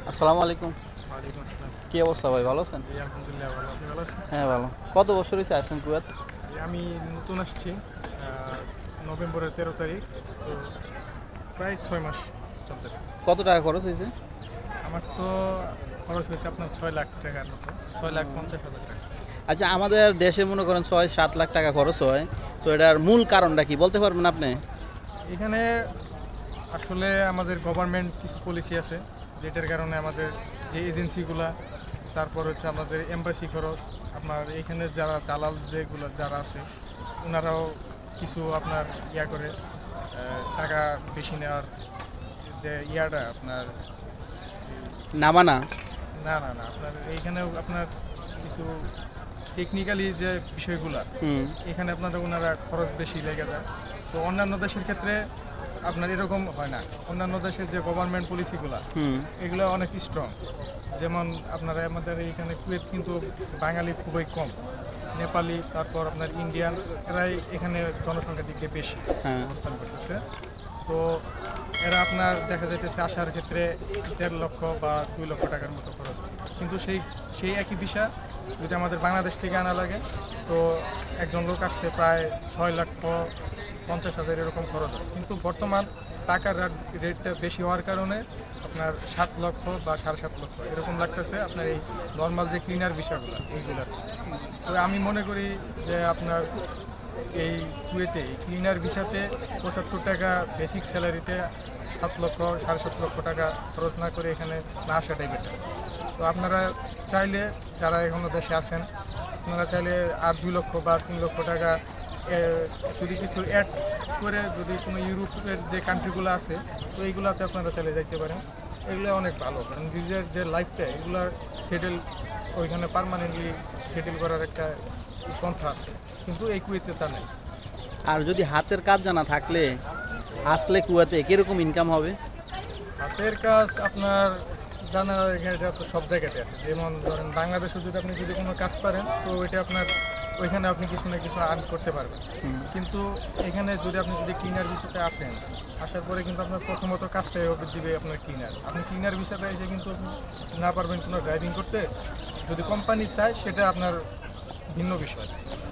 আসসালামু আলাইকুম। ওয়ালাইকুম আসসালাম। কি অবস্থা ভাই, ভালো আছেন? এই আলহামদুলিল্লাহ ভালো। আপনি ভালো আছেন? হ্যাঁ ভালো। কত বছর হয়েছে আছেন কুয়েত? আমি নতুন আসছি নভেম্বরের 13 তারিখ, তো প্রায় 6 মাস চলতেছে। কত টাকা খরচ হয়েছে? আমার তো খরচ হয়েছে আপনার 6 লাখ টাকার মতো, 6,50,000 টাকা। আচ্ছা, আমাদের দেশে মনে করেন 6-7 লাখ টাকা খরচ হয়, তো এটার মূল কারণটা কি বলতে পারবেন আপনি? এখানে আসলে আমাদের গভর্নমেন্ট কিছু পলিসি আছে যেটার কারণে আমাদের যে এজেন্সিগুলা, তারপর হচ্ছে আমাদের এম্বাসি খরচ, আপনার এখানে যারা দালাল যেগুলো যারা আছে ওনারাও কিছু আপনার করে টাকা বেশি নেওয়ার যে আপনার নামানা। না না না আপনার এইখানেও আপনার কিছু টেকনিক্যালি যে বিষয়গুলো এখানে আপনাদের ওনারা খরচ বেশি লেগে যায়। তো অন্যান্য দেশের ক্ষেত্রে আপনার এরকম হয় না। অন্যান্য দেশের যে গভর্নমেন্ট পলিসিগুলো এগুলো অনেক স্ট্রং। যেমন আপনারা আমাদের এইখানে কুয়েত কিন্তু বাঙালি খুবই কম, নেপালি, তারপর আপনার ইন্ডিয়ান, এরাই এখানে জনসংখ্যার দিক দিয়ে বেশি অবস্থান করতেছে। তো এরা আপনার দেখা যাইতেছে আসার ক্ষেত্রে 1.5 লক্ষ বা 2 লক্ষ টাকার মতো খরচ হয়। কিন্তু সেই একই বিষয় যদি আমাদের বাংলাদেশ থেকে আনা লাগে, তো একজন লোক আসতে প্রায় 6,50,000 এরকম খরচ হয়। কিন্তু বর্তমান টাকার রেটটা বেশি হওয়ার কারণে আপনার 7 লক্ষ বা 7.5 লক্ষ এরকম লাগতেছে আপনার এই নর্মাল যে ক্লিনার বিষয়গুলো এইগুলার। তো আমি মনে করি যে আপনার এই কুয়েতে ক্লিনার ভিসাতে 75 টাকা বেসিক স্যালারিতে 7 লক্ষ 7.5 লক্ষ টাকা খরচ না করে এখানে না আসাটাই বেটার। তো আপনারা চাইলে, যারা এখনও দেশে আছেন, আপনারা চাইলে আর 2 লক্ষ বা 3 লক্ষ টাকা যদি কিছু অ্যাড করে যদি কোনো ইউরোপের যে কান্ট্রিগুলো আছে তো এইগুলোতে আপনারা চাইলে যাইতে পারেন। এগুলো অনেক ভালো, কারণ নিজের যে লাইফটা এগুলো সেটেল, ওইখানে পার্মানেন্টলি সেটেল করার একটা পন্থা আছে, কিন্তু এই কুয়েতে তা নেই। আর যদি হাতের কাজ জানা থাকলে আসলে কুয়েতে কীরকম ইনকাম হবে? হাতের কাজ আপনার জানা এটা তো সব জায়গাতে আছে। যেমন ধরেন বাংলাদেশে যদি আপনি যদি কোনো কাজ পারেন তো ওইটা আপনার ওইখানে আপনি কিছু না কিছু আর্ন করতে পারবেন। কিন্তু এখানে যদি আপনি ক্লিনার ভিসাতে আসেন, আসার পরে কিন্তু আপনার প্রথমত কাজটাই হবে দিবে আপনার ক্লিনার। আপনি ক্লিনার ভিসাতে এসে কিন্তু না পারবেন কোনো ড্রাইভিং করতে। যদি কোম্পানি চায় সেটা আপনার ভিন্ন বিষয়,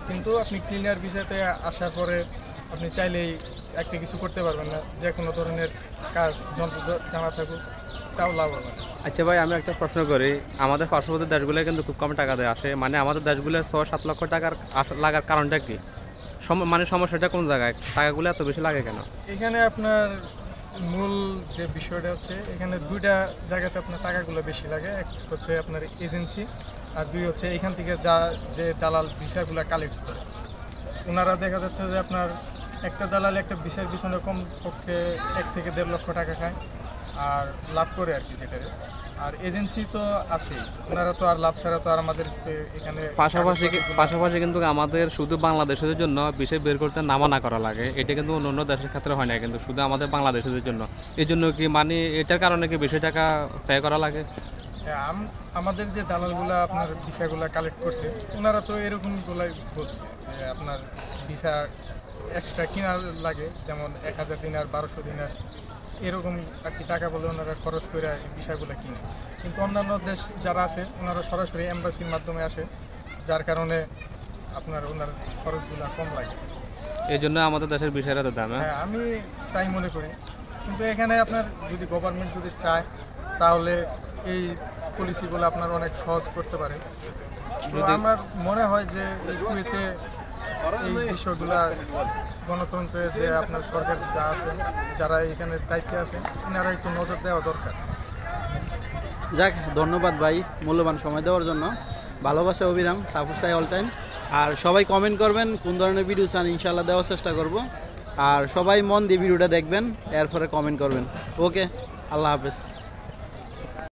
কিন্তু আপনি ক্লিনার ভিসাতে আসার পরে আপনি চাইলেই একটা কিছু করতে পারবেন না। যে কোনো ধরনের কাজ যন্ত্র জানা থাকুক তাও লাভ হবে না। আচ্ছা ভাই, আমি একটা প্রশ্ন করি। আমাদের পার্শ্ববর্তী দেশগুলো কিন্তু খুব কম টাকা দিয়ে আসে, মানে আমাদের দেশগুলো 6-7 লক্ষ টাকার লাগার কারণটা কি? মানে সমস্যাটা কোন জায়গায়? টাকাগুলো এত বেশি লাগে কেন? এখানে আপনার মূল যে বিষয়টা হচ্ছে, এখানে দুইটা জায়গাতে আপনার টাকাগুলো বেশি লাগে। এক হচ্ছে আপনার এজেন্সি, আর দুই হচ্ছে এখান থেকে যে দালাল ভিসাগুলো কালেক্ট করে। ওনারা দেখা যাচ্ছে যে আপনার একটা দালাল একটা ভিসার পিছনে কমপক্ষে 1 থেকে 1.5 লক্ষ টাকা খায় আর লাভ করে আর কি যেটারে। আর এজেন্সি তো আছে, ওনারা তো আর লাভ ছাড়া তো আর আমাদের এখানে পাশাপাশি কিন্তু আমাদের শুধু বাংলাদেশের জন্য বিষয় বের করতে নামানা করা লাগে। এটা কিন্তু অন্য দেশের ক্ষেত্রে হয় না, কিন্তু শুধু আমাদের বাংলাদেশের জন্য। এই জন্য কি মানে এটার কারণে কি বেশি টাকা পে করা লাগে? আমাদের যে দালালগুলা আপনার ভিসাগুলা কালেক্ট করছে ওনারা তো এরকমগুলাই বলছে যে আপনার ভিসা এক্সট্রা কেনার লাগে, যেমন 1,000 দিনার 1200 দিনার এরকম আর কি টাকা বলে ওনারা খরচ করে এই বিষয়গুলো কিনে। কিন্তু অন্যান্য দেশ যারা আছে ওনারা সরাসরি এম্বাসির মাধ্যমে আসে, যার কারণে আপনার ওনার খরচগুলো কম লাগে। এই জন্য আমাদের দেশের বিষয়ের এত দাম। হ্যাঁ, আমি তাই মনে করি। কিন্তু এখানে আপনার যদি গভর্নমেন্ট যদি চায় তাহলে এই পলিসিগুলো আপনার অনেক সহজ করতে পারে। তো আমার মনে হয় যে এই কুয়েতে এই বিষয়গুলো গণতন্ত্রের যে আপনার সরকার যা আছে, যারা এখানে দায়িত্বে আছে, এনারা একটু নজর দেওয়া দরকার। যাক, ধন্যবাদ ভাই মূল্যবান সময় দেওয়ার জন্য। ভালোবাসা অবিরাম, সাপোর্ট চাই অল টাইম। আর সবাই কমেন্ট করবেন কোন ধরনের ভিডিও চান, ইনশাল্লাহ দেওয়ার চেষ্টা করব। আর সবাই মন দিয়ে ভিডিওটা দেখবেন, এরপরে কমেন্ট করবেন। ওকে, আল্লাহ হাফেজ।